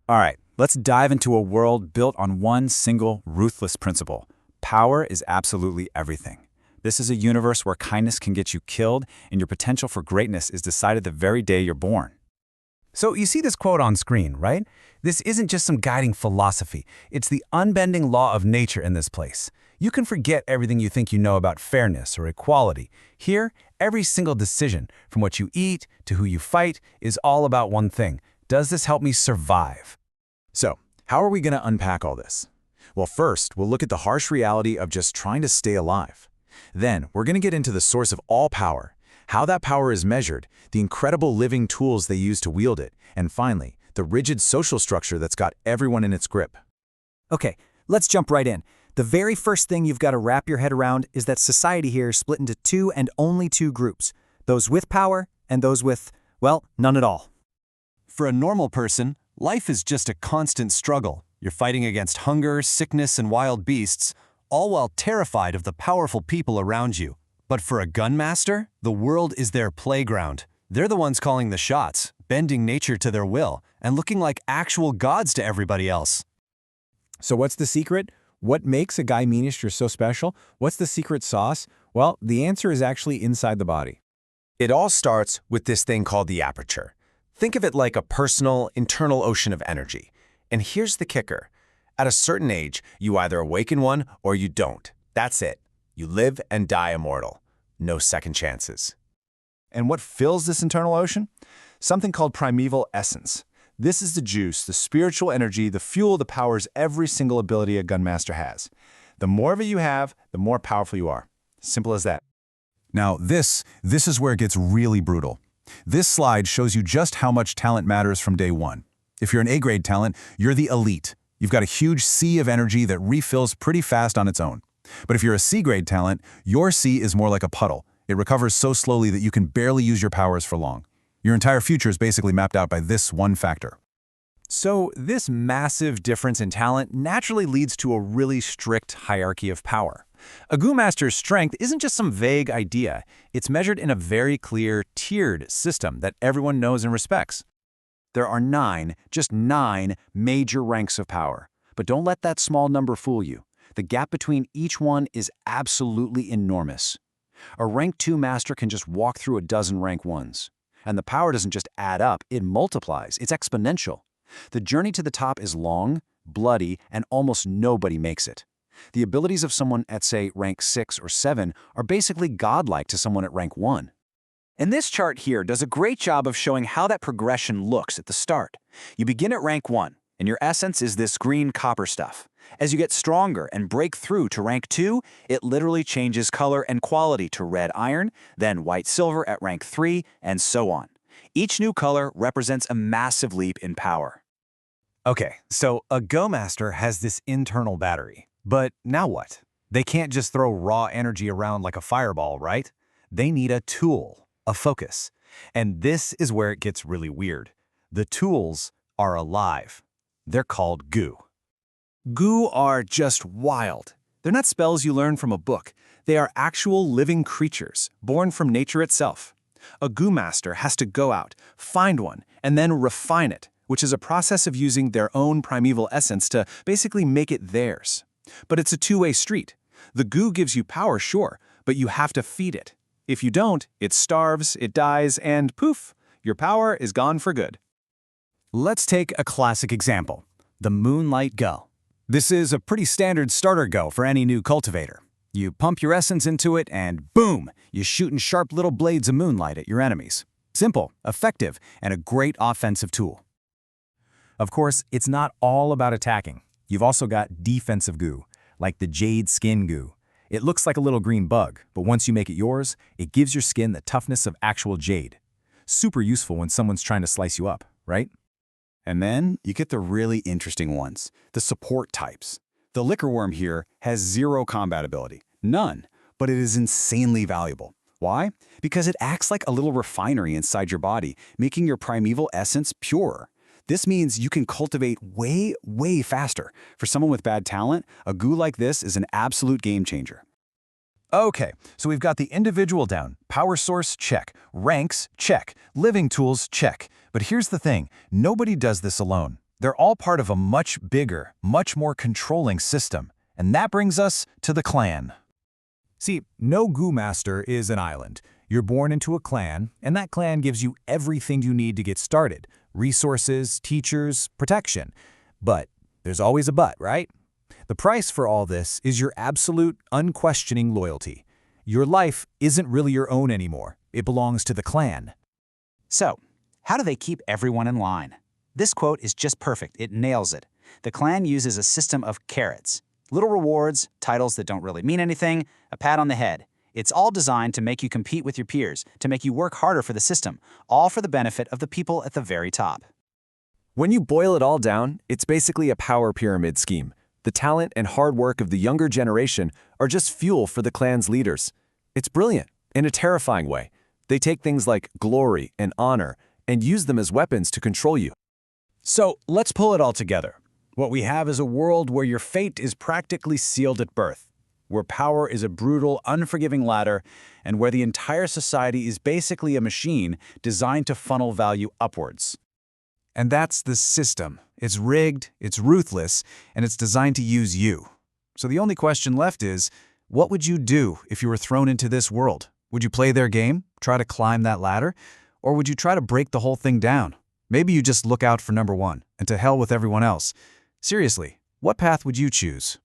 All right, let's dive into a world built on one single ruthless principle. Power is absolutely everything. This is a universe where kindness can get you killed and your potential for greatness is decided the very day you're born. So you see this quote on screen, right? This isn't just some guiding philosophy. It's the unbending law of nature in this place. You can forget everything you think you know about fairness or equality. Here, every single decision, from what you eat to who you fight, is all about one thing. Does this help me survive? So, how are we going to unpack all this? Well, first, we'll look at the harsh reality of just trying to stay alive. Then, we're going to get into the source of all power, how that power is measured, the incredible living tools they use to wield it, and finally, the rigid social structure that's got everyone in its grip. Okay, let's jump right in. The very first thing you've got to wrap your head around is that society here is split into two and only two groups, those with power and those with, well, none at all. For a normal person, life is just a constant struggle. You're fighting against hunger, sickness, and wild beasts, all while terrified of the powerful people around you. But for a gun master, the world is their playground. They're the ones calling the shots, bending nature to their will, and looking like actual gods to everybody else. So what's the secret? What makes a guy minister so special? What's the secret sauce? Well, the answer is actually inside the body. It all starts with this thing called the aperture. Think of it like a personal, internal ocean of energy. And here's the kicker. At a certain age, you either awaken one or you don't. That's it. You live and die immortal. No second chances. And what fills this internal ocean? Something called primeval essence. This is the juice, the spiritual energy, the fuel that powers every single ability a gunmaster has. The more of it you have, the more powerful you are. Simple as that. Now, this is where it gets really brutal. This slide shows you just how much talent matters from day one. If you're an A-grade talent, you're the elite. You've got a huge sea of energy that refills pretty fast on its own. But if you're a C-grade talent, your sea is more like a puddle. It recovers so slowly that you can barely use your powers for long. Your entire future is basically mapped out by this one factor. So this massive difference in talent naturally leads to a really strict hierarchy of power. A Gu Master's strength isn't just some vague idea. It's measured in a very clear, tiered system that everyone knows and respects. There are just nine major ranks of power. But don't let that small number fool you. The gap between each one is absolutely enormous. A rank 2 master can just walk through a dozen rank 1s. And the power doesn't just add up, it multiplies. It's exponential. The journey to the top is long, bloody, and almost nobody makes it. The abilities of someone at, say, rank 6 or 7 are basically godlike to someone at rank 1. And this chart here does a great job of showing how that progression looks at the start. You begin at rank 1, and your essence is this green copper stuff. As you get stronger and break through to rank 2, it literally changes color and quality to red iron, then white silver at rank 3, and so on. Each new color represents a massive leap in power. Okay, so a Go Master has this internal battery. But now what? They can't just throw raw energy around like a fireball, right? They need a tool, a focus. And this is where it gets really weird. The tools are alive. They're called Gu. Gu are just wild. They're not spells you learn from a book. They are actual living creatures, born from nature itself. A Gu Master has to go out, find one, and then refine it, which is a process of using their own primeval essence to basically make it theirs. But it's a two-way street. The Gu gives you power, sure, but you have to feed it. If you don't, it starves, it dies, and poof, your power is gone for good. Let's take a classic example, the Moonlight Go. This is a pretty standard starter go for any new cultivator. You pump your essence into it and boom, you're shooting sharp little blades of moonlight at your enemies. Simple, effective, and a great offensive tool. Of course, it's not all about attacking. You've also got defensive Gu, like the Jade Skin Gu. It looks like a little green bug, but once you make it yours, it gives your skin the toughness of actual jade. Super useful when someone's trying to slice you up, right? And then you get the really interesting ones, the support types. The liquor worm here has 0 combat ability, none, but it is insanely valuable. Why? Because it acts like a little refinery inside your body, making your primeval essence purer. This means you can cultivate way, way faster. For someone with bad talent, a Gu like this is an absolute game changer. Okay, so we've got the individual down. Power source, check. Ranks, check. Living tools, check. But here's the thing, nobody does this alone. They're all part of a much bigger, much more controlling system. And that brings us to the clan. See, no Gu Master is an island. You're born into a clan, and that clan gives you everything you need to get started. Resources, teachers, protection. But there's always a but, right? The price for all this is your absolute, unquestioning loyalty. Your life isn't really your own anymore. It belongs to the clan. So, how do they keep everyone in line? This quote is just perfect. It nails it. The clan uses a system of carrots. Little rewards, titles that don't really mean anything, a pat on the head. It's all designed to make you compete with your peers, to make you work harder for the system, all for the benefit of the people at the very top. When you boil it all down, it's basically a power pyramid scheme. The talent and hard work of the younger generation are just fuel for the clan's leaders. It's brilliant, in a terrifying way. They take things like glory and honor and use them as weapons to control you. So let's pull it all together. What we have is a world where your fate is practically sealed at birth, where power is a brutal, unforgiving ladder, and where the entire society is basically a machine designed to funnel value upwards. And that's the system. It's rigged, it's ruthless, and it's designed to use you. So the only question left is, what would you do if you were thrown into this world? Would you play their game, try to climb that ladder, or would you try to break the whole thing down? Maybe you just look out for number one, and to hell with everyone else. Seriously, what path would you choose?